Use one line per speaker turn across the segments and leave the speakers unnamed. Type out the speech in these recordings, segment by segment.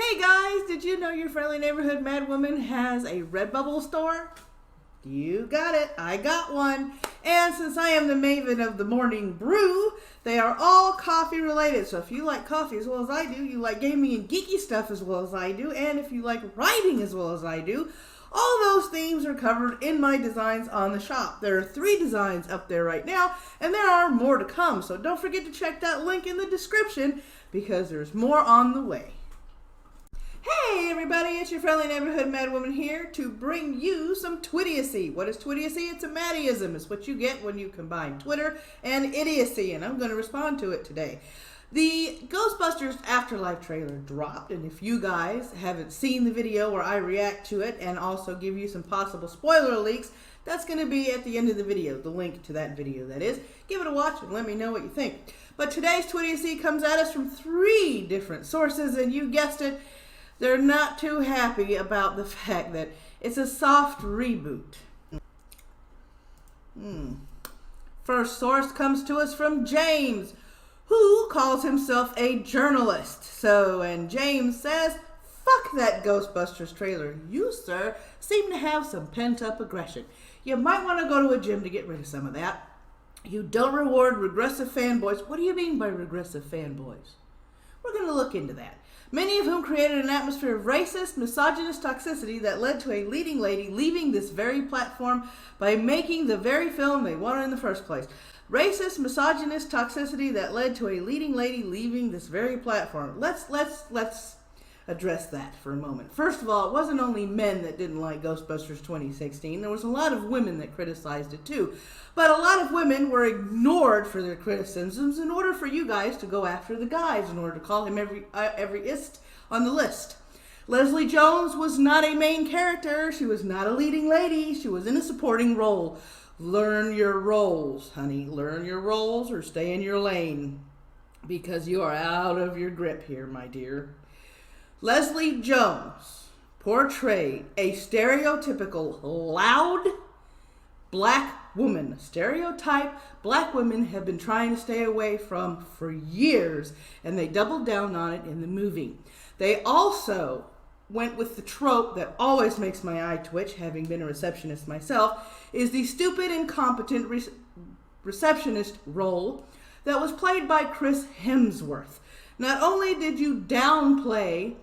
Hey guys, did you know your friendly neighborhood madwoman has a Redbubble store? You got it, I got one. And since I am the maven of the Morning Brew, they are all coffee related. So if you like coffee as well as I do, you like gaming and geeky stuff as well as I do, and if you like writing as well as I do, all those themes are covered in my designs on the shop. There are 3 designs up there right now, and there are more to come. So don't forget to check that link in the description because there's more on the way. Hey everybody, it's your friendly neighborhood madwoman here to bring you some Twidiocy. What is Twidiocy? It's a Maddieism. It's what you get when you combine Twitter and idiocy, and I'm going to respond to it today. The Ghostbusters Afterlife trailer dropped, and if you guys haven't seen the video where I react to it and also give you some possible spoiler leaks, that's going to be at the end of the video, the link to that video that is. Give it a watch and let me know what you think. But today's Twidiocy comes at us from 3 different sources, and you guessed it, they're not too happy about the fact that it's a soft reboot. First source comes to us from James, who calls himself a journalist. And James says, fuck that Ghostbusters trailer. You, sir, seem to have some pent-up aggression. You might want to go to a gym to get rid of some of that. You don't reward regressive fanboys. What do you mean by regressive fanboys? We're going to look into that. Many of whom created an atmosphere of racist, misogynist toxicity that led to a leading lady leaving this very platform by making the very film they wanted in the first place. Racist, misogynist toxicity that led to a leading lady leaving this very platform. Let's address that for a moment. First of all, it wasn't only men that didn't like Ghostbusters 2016. There was a lot of women that criticized it too. But a lot of women were ignored for their criticisms in order for you guys to go after the guys, in order to call him every ist on the list. Leslie Jones was not a main character. She was not a leading lady. She was in a supporting role. Learn your roles, honey. Learn your roles or stay in your lane, because you are out of your grip here, my dear. Leslie Jones portrayed a stereotypical loud black woman. Stereotype black women have been trying to stay away from for years, and they doubled down on it in the movie. They also went with the trope that always makes my eye twitch, having been a receptionist myself, is the stupid, incompetent receptionist role that was played by Chris Hemsworth. Not only did you downplay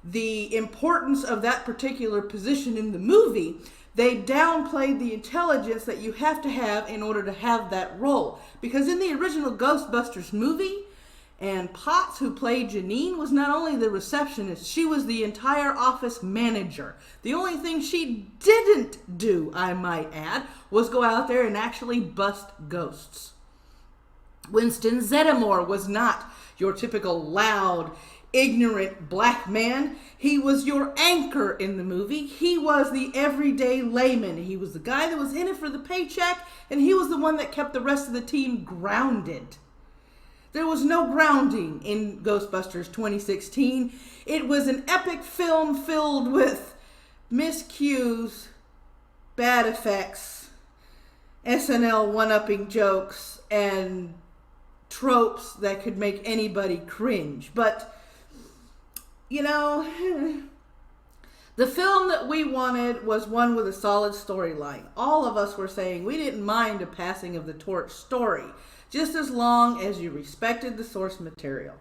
the importance of that particular position in the movie, they downplayed the intelligence that you have to have in order to have that role. Because in the original Ghostbusters movie, Ann Potts, who played Janine, was not only the receptionist, she was the entire office manager. The only thing she didn't do, I might add, was go out there and actually bust ghosts. Winston Zeddemore was not your typical loud, ignorant black man. He was your anchor in the movie. He was the everyday layman. He was the guy that was in it for the paycheck, and he was the one that kept the rest of the team grounded. There was no grounding in Ghostbusters 2016. It was an epic film filled with miscues, bad effects, SNL one-upping jokes, and tropes that could make anybody cringe. But, you know, the film that we wanted was one with a solid storyline. All of us were saying we didn't mind a passing of the torch story, just as long as you respected the source material.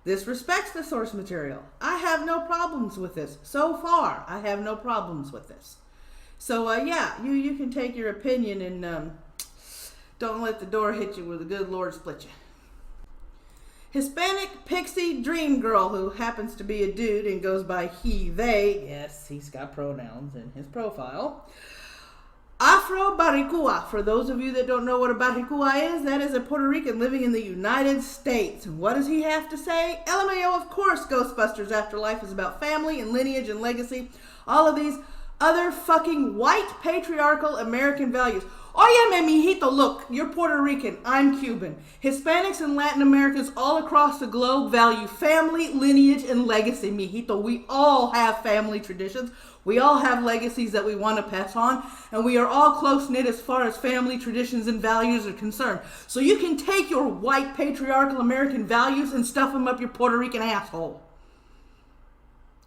This respects the source material. I have no problems with this. So far, I have no problems with this. So, yeah, you can take your opinion and don't let the door hit you where the good Lord split you. Hispanic pixie dream girl who happens to be a dude and goes by he, they. Yes, he's got pronouns in his profile. Afro Baricua. For those of you that don't know what a Baricua is, that is a Puerto Rican living in the United States. And what does he have to say? LMAO, of course, Ghostbusters Afterlife is about family and lineage and legacy. All of these other fucking white patriarchal American values. Óyeme, mijito, look, you're Puerto Rican, I'm Cuban. Hispanics and Latin Americans all across the globe value family, lineage, and legacy, mijito. We all have family traditions. We all have legacies that we want to pass on, and we are all close-knit as far as family traditions and values are concerned. So you can take your white patriarchal American values and stuff them up your Puerto Rican asshole.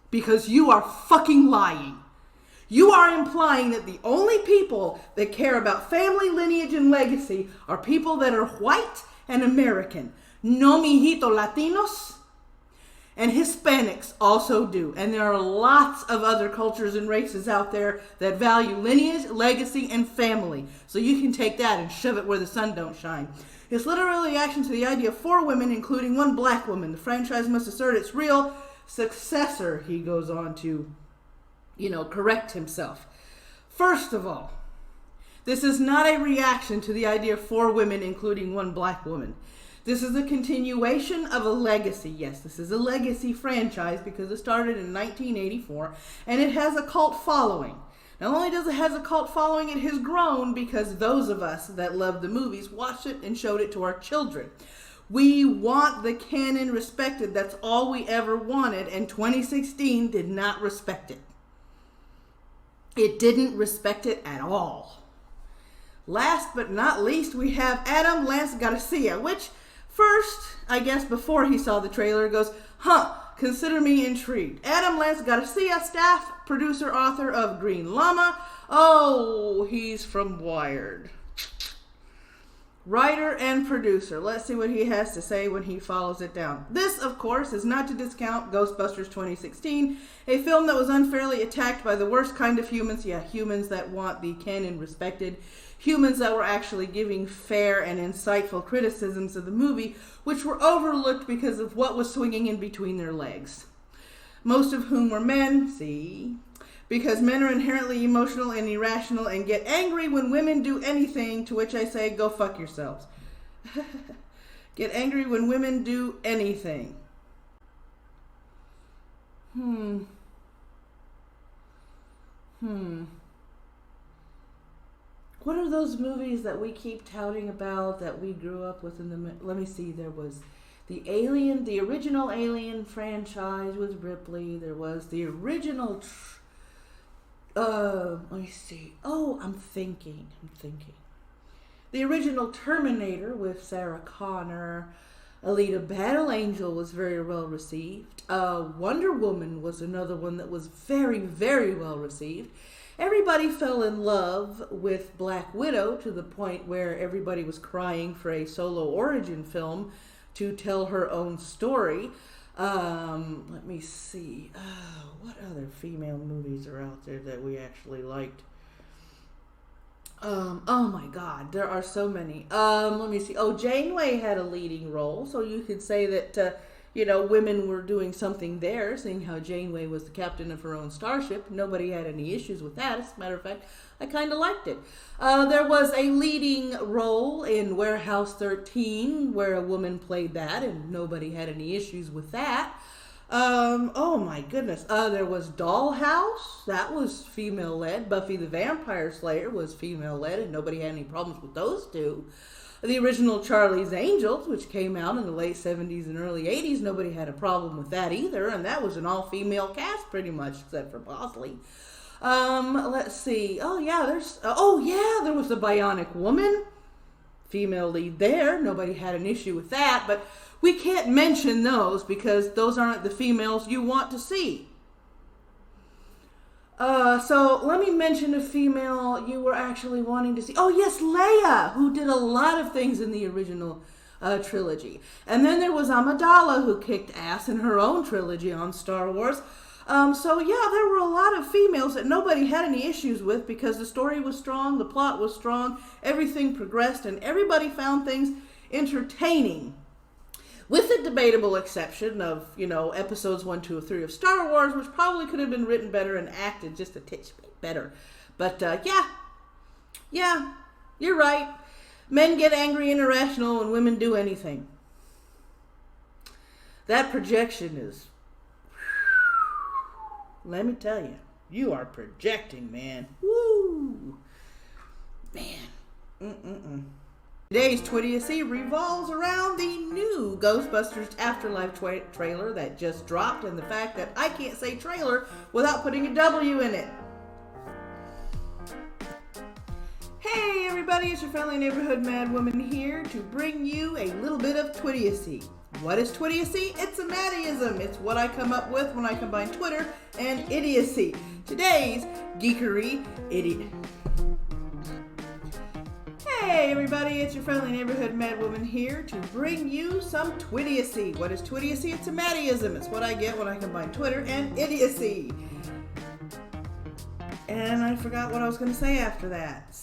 Because you are fucking lying. You are implying that the only people that care about family, lineage, and legacy are people that are white and American. No, mijito, Latinos and Hispanics also do. And there are lots of other cultures and races out there that value lineage, legacy, and family. So you can take that and shove it where the sun don't shine. It's literally a reaction to the idea of 4 women, including 1 black woman. The franchise must assert its real successor, he goes on to, correct himself. First of all, this is not a reaction to the idea of 4 women, including 1 black woman. This is a continuation of a legacy. Yes, this is a legacy franchise because it started in 1984, and it has a cult following. Not only does it have a cult following, it has grown because those of us that love the movies watched it and showed it to our children. We want the canon respected. That's all we ever wanted, and 2016 did not respect it. It didn't respect it at all. Last but not least, we have Adam Lance Garcia, which first, I guess before he saw the trailer, goes, consider me intrigued. Adam Lance Garcia, staff, producer, author of Green Llama. Oh, he's from Wired. Writer and producer. Let's see what he has to say when he follows it down. This, of course, is not to discount Ghostbusters 2016, a film that was unfairly attacked by the worst kind of humans. Yeah, humans that want the canon respected. Humans that were actually giving fair and insightful criticisms of the movie, which were overlooked because of what was swinging in between their legs. Most of whom were men, because men are inherently emotional and irrational and get angry when women do anything, to which I say, go fuck yourselves. Get angry when women do anything. What are those movies that we keep touting about that we grew up with let me see, there was the original Alien franchise with Ripley. There was the original, let me see. Oh, I'm thinking. The original Terminator with Sarah Connor. Alita Battle Angel was very well received. Wonder Woman was another one that was very, very well received. Everybody fell in love with Black Widow to the point where everybody was crying for a solo origin film to tell her own story. Let me see. What other female movies are out there that we actually liked? Oh my God, there are so many. Let me see. Oh, Janeway had a leading role, so you could say that, women were doing something there, seeing how Janeway was the captain of her own starship. Nobody had any issues with that. As a matter of fact, I kind of liked it. There was a leading role in Warehouse 13 where a woman played that, and nobody had any issues with that. Oh my goodness. There was Dollhouse. That was female-led. Buffy the Vampire Slayer was female-led, and nobody had any problems with those two. The original Charlie's Angels, which came out in the late 70s and early 80s, nobody had a problem with that either, and that was an all-female cast pretty much, except for Bosley. Let's see. There was the Bionic Woman. Female lead there. Nobody had an issue with that, but we can't mention those because those aren't the females you want to see. So let me mention a female you were actually wanting to see. Oh yes, Leia, who did a lot of things in the original trilogy. And then there was Amidala, who kicked ass in her own trilogy on Star Wars. There were a lot of females that nobody had any issues with because the story was strong, the plot was strong, everything progressed, and everybody found things entertaining. With the debatable exception of, episodes 1, 2, or 3 of Star Wars, which probably could have been written better and acted just a titch bit better. But, you're right. Men get angry and irrational when women do anything. That projection is... Let me tell you, you are projecting, man. Woo! Man. Today's Twidiocy revolves around the new Ghostbusters Afterlife trailer that just dropped and the fact that I can't say trailer without putting a W in it. Hey everybody, it's your friendly neighborhood mad woman here to bring you a little bit of Twidiocy. What is Twidiocy? It's a Maddieism. It's what I come up with when I combine Twitter and idiocy. Today's geekery idiot. Hey everybody, it's your friendly neighborhood madwoman here to bring you some Twidiocy. What is Twidiocy? It's a Maddieism. It's what I get when I combine Twitter and idiocy. And I forgot what I was going to say after that.